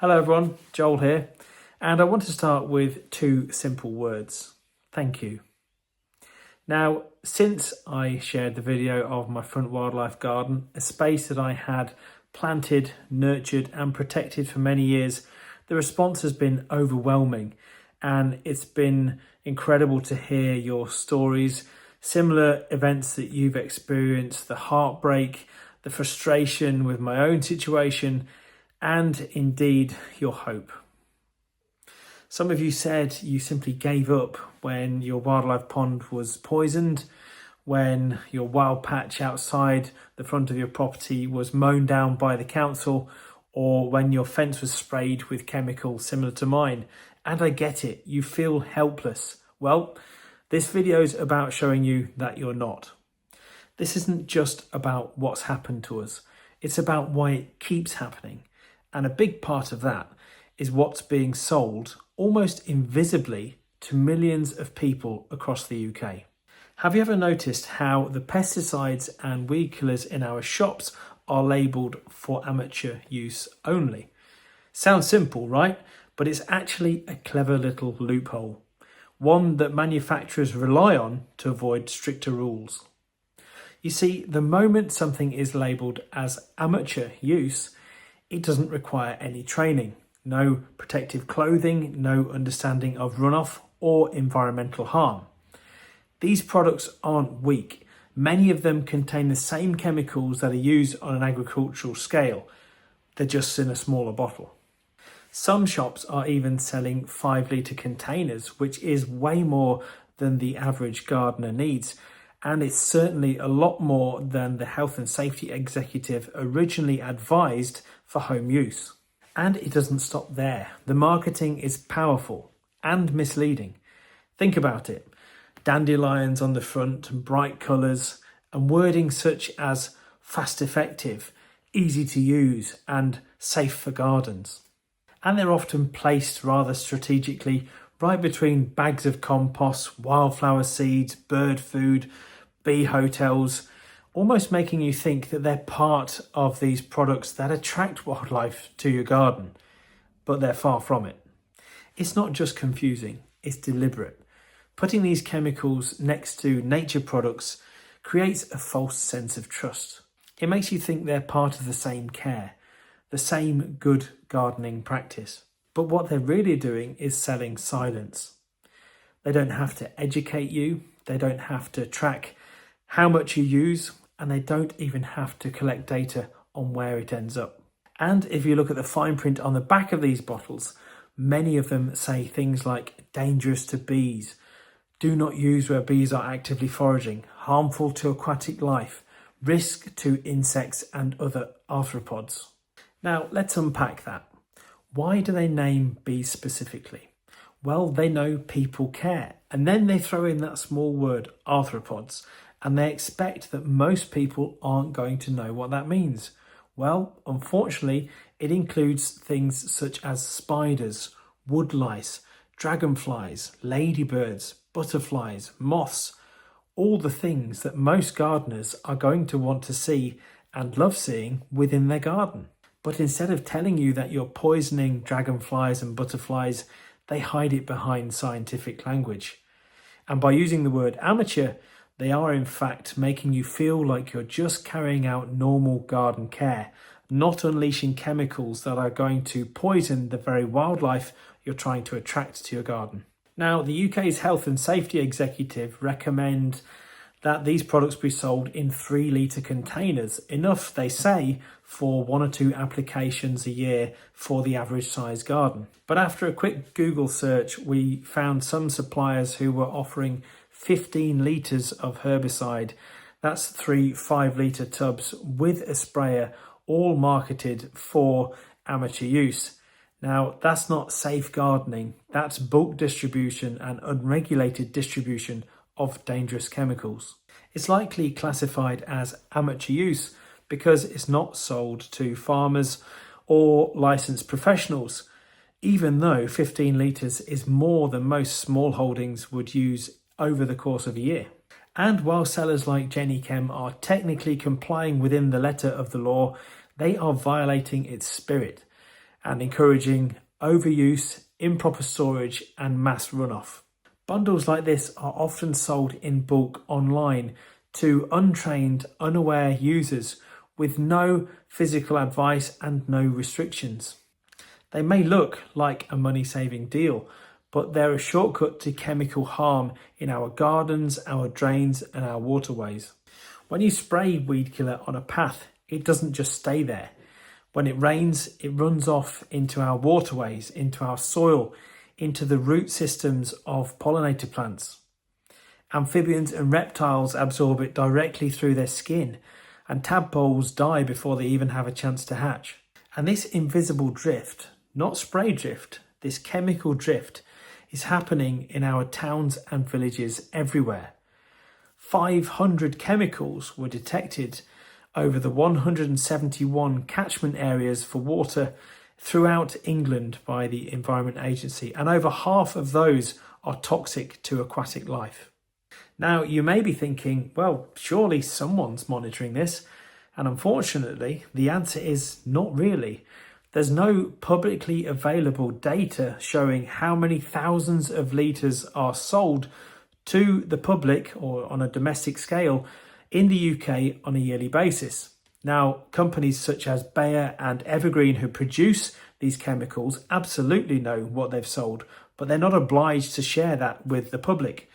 Hello everyone, Joel here, and I want to start with two simple words. Thank you. Now, since I shared the video of my front wildlife garden, a space that I had planted, nurtured and protected for many years, the response has been overwhelming, and it's been incredible to hear your stories, similar events that you've experienced, the heartbreak, the frustration with my own situation, and indeed your hope. Some of you said you simply gave up when your wildlife pond was poisoned, when your wild patch outside the front of your property was mown down by the council, or when your fence was sprayed with chemicals similar to mine. And I get it, you feel helpless. Well, this video is about showing you that you're not. This isn't just about what's happened to us, it's about why it keeps happening. And a big part of that is what's being sold almost invisibly to millions of people across the UK. Have you ever noticed how the pesticides and weed killers in our shops are labelled for amateur use only? Sounds simple, right? But it's actually a clever little loophole, one that manufacturers rely on to avoid stricter rules. You see, the moment something is labelled as amateur use, it doesn't require any training, no protective clothing, no understanding of runoff or environmental harm. These products aren't weak. Many of them contain the same chemicals that are used on an agricultural scale. They're just in a smaller bottle. Some shops are even selling 5-litre containers, which is way more than the average gardener needs. And it's certainly a lot more than the health and safety executive originally advised for home use. And it doesn't stop there. The marketing is powerful and misleading. Think about it. Dandelions on the front, bright colours, and wording such as fast effective, easy to use, and safe for gardens. And they're often placed rather strategically right between bags of compost, wildflower seeds, bird food, bee hotels, almost making you think that they're part of these products that attract wildlife to your garden, but they're far from it. It's not just confusing, it's deliberate. Putting these chemicals next to nature products creates a false sense of trust. It makes you think they're part of the same care, the same good gardening practice. But what they're really doing is selling silence. They don't have to educate you, they don't have to track how much you use, and they don't even have to collect data on where it ends up. And if you look at the fine print on the back of these bottles, many of them say things like dangerous to bees, do not use where bees are actively foraging, harmful to aquatic life, risk to insects and other arthropods. Now let's unpack that. Why do they name bees specifically? Well, they know people care, and then they throw in that small word, arthropods, and they expect that most people aren't going to know what that means. Well, unfortunately, it includes things such as spiders, woodlice, dragonflies, ladybirds, butterflies, moths, all the things that most gardeners are going to want to see and love seeing within their garden. But instead of telling you that you're poisoning dragonflies and butterflies, they hide it behind scientific language. And by using the word amateur, they are in fact making you feel like you're just carrying out normal garden care, not unleashing chemicals that are going to poison the very wildlife you're trying to attract to your garden. Now, the UK's Health and Safety Executive recommend that these products be sold in 3-litre containers, enough, they say, for 1 or 2 applications a year for the average size garden. But after a quick Google search, we found some suppliers who were offering 15 litres of herbicide, that's 3 5-litre tubs with a sprayer, all marketed for amateur use. Now, that's not safe gardening, that's bulk distribution and unregulated distribution of dangerous chemicals. It's likely classified as amateur use because it's not sold to farmers or licensed professionals, even though 15 litres is more than most small holdings would use over the course of a year. And while sellers like Jenny Chem are technically complying within the letter of the law, they are violating its spirit. and encouraging overuse, improper storage and mass runoff. Bundles like this are often sold in bulk online to untrained, unaware users with no physical advice and no restrictions. They may look like a money-saving deal, but they're a shortcut to chemical harm in our gardens, our drains and our waterways. When you spray Weedkiller on a path, it doesn't just stay there. When it rains, it runs off into our waterways, into our soil, into the root systems of pollinator plants. Amphibians and reptiles absorb it directly through their skin, and tadpoles die before they even have a chance to hatch. And this invisible drift, not spray drift, this chemical drift, is happening in our towns and villages everywhere. 500 chemicals were detected over the 171 catchment areas for water throughout England by the Environment Agency, and over half of those are toxic to aquatic life. Now, you may be thinking, well, surely someone's monitoring this, and unfortunately, the answer is not really. There's no publicly available data showing how many thousands of litres are sold to the public or on a domestic scale in the UK on a yearly basis. Now, companies such as Bayer and Evergreen who produce these chemicals absolutely know what they've sold, but they're not obliged to share that with the public.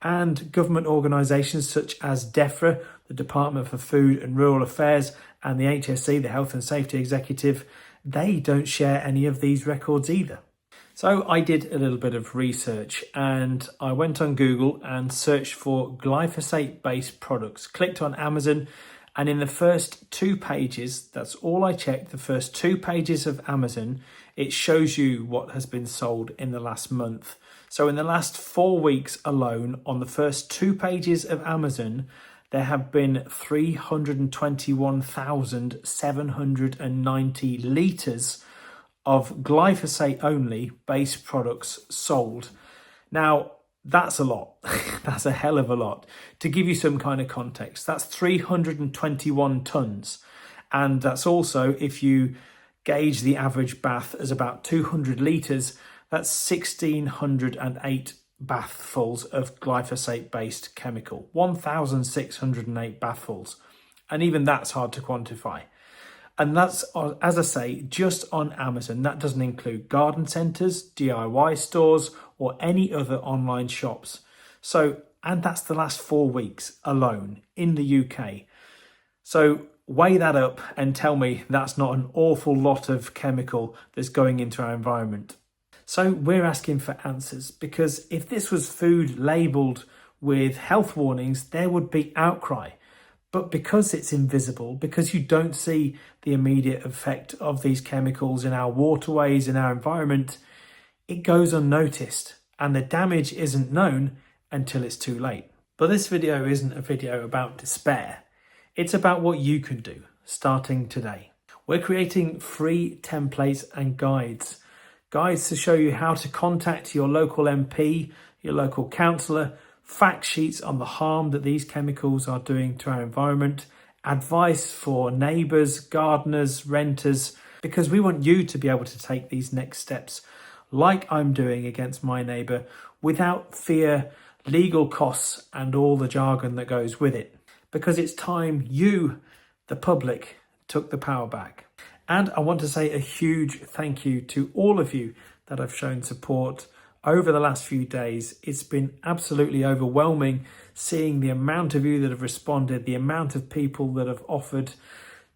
And government organisations such as DEFRA, the Department for Food and Rural Affairs, and the HSE, the Health and Safety Executive, they don't share any of these records either. So I did a little bit of research and I went on Google and searched for glyphosate-based products, clicked on Amazon, and in the first 2 pages, that's all I checked, the first 2 pages of Amazon, it shows you what has been sold in the last month. So in the last 4 weeks alone, on the first 2 pages of Amazon, there have been 321,790 litres of glyphosate only based products sold. Now, that's a lot. That's a hell of a lot. To give you some kind of context, that's 321 tonnes. And that's also, if you gauge the average bath as about 200 litres, that's 1,608 bathfuls of glyphosate-based chemical. 1,608 bathfuls. And even that's hard to quantify. And that's, as I say, just on Amazon. That doesn't include garden centres, DIY stores, or any other online shops. So, and that's the last 4 weeks alone in the UK. So weigh that up and tell me that's not an awful lot of chemical that's going into our environment. So we're asking for answers, because if this was food labelled with health warnings, there would be outcry. But because it's invisible, because you don't see the immediate effect of these chemicals in our waterways, in our environment, it goes unnoticed and the damage isn't known until it's too late. But this video isn't a video about despair. It's about what you can do starting today. We're creating free templates and guides to show you how to contact your local MP, your local councillor, fact sheets on the harm that these chemicals are doing to our environment, advice for neighbours, gardeners, renters, because we want you to be able to take these next steps like I'm doing against my neighbour without fear, legal costs and all the jargon that goes with it. Because it's time you, the public, took the power back. And I want to say a huge thank you to all of you that have shown support over the last few days. It's been absolutely overwhelming seeing the amount of you that have responded, the amount of people that have offered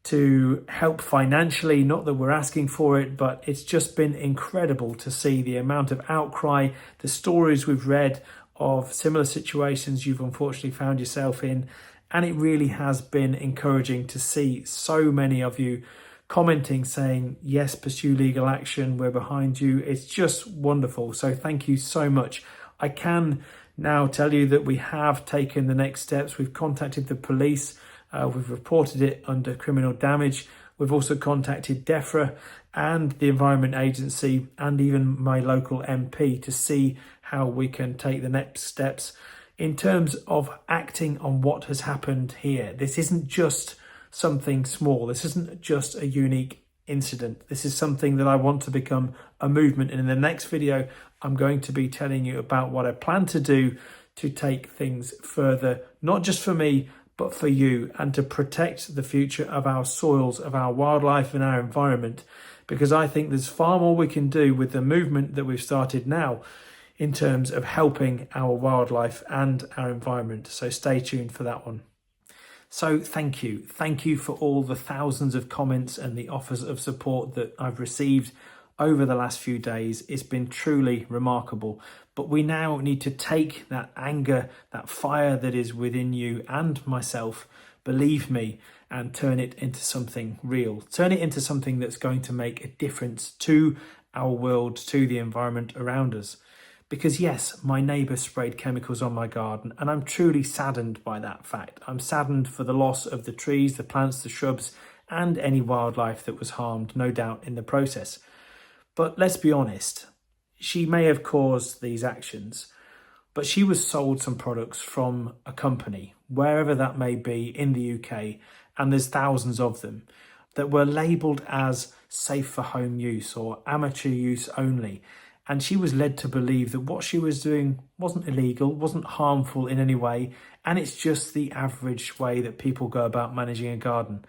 to help financially, not that we're asking for it, but it's just been incredible to see the amount of outcry, the stories we've read of similar situations you've unfortunately found yourself in. And it really has been encouraging to see so many of you commenting, saying, yes, pursue legal action, we're behind you. It's just wonderful. So thank you so much. I can now tell you that we have taken the next steps. We've contacted the police. We've reported it under criminal damage. We've also contacted DEFRA and the Environment Agency and even my local MP to see how we can take the next steps in terms of acting on what has happened here. This isn't just something small. This isn't just a unique incident. This is something that I want to become a movement. And in the next video, I'm going to be telling you about what I plan to do to take things further, not just for me, but for you, and to protect the future of our soils, of our wildlife and our environment. Because I think there's far more we can do with the movement that we've started now in terms of helping our wildlife and our environment. So stay tuned for that one. So thank you. Thank you for all the thousands of comments and the offers of support that I've received over the last few days. It's been truly remarkable. But we now need to take that anger, that fire that is within you and myself, believe me, and turn it into something real. Turn it into something that's going to make a difference to our world, to the environment around us. Because yes, my neighbour sprayed chemicals on my garden, and I'm truly saddened by that fact. I'm saddened for the loss of the trees, the plants, the shrubs, and any wildlife that was harmed, no doubt, in the process. But let's be honest, she may have caused these actions, but she was sold some products from a company, wherever that may be in the UK, and there's thousands of them, that were labelled as safe for home use or amateur use only. And she was led to believe that what she was doing wasn't illegal, wasn't harmful in any way, and it's just the average way that people go about managing a garden.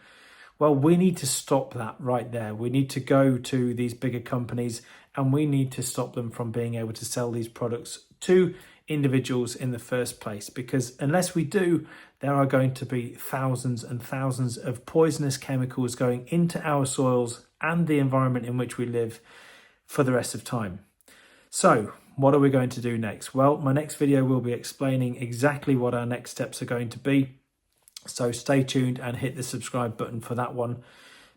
Well, we need to stop that right there. We need to go to these bigger companies and we need to stop them from being able to sell these products to individuals in the first place, because unless we do, there are going to be thousands and thousands of poisonous chemicals going into our soils and the environment in which we live for the rest of time. So what are we going to do next? Well, my next video will be explaining exactly what our next steps are going to be. So stay tuned and hit the subscribe button for that one.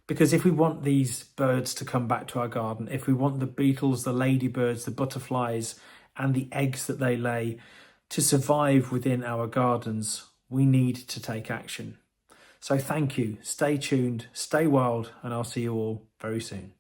Because if we want these birds to come back to our garden, if we want the beetles, the ladybirds, the butterflies, and the eggs that they lay to survive within our gardens, we need to take action. So thank you, stay tuned, stay wild, and I'll see you all very soon.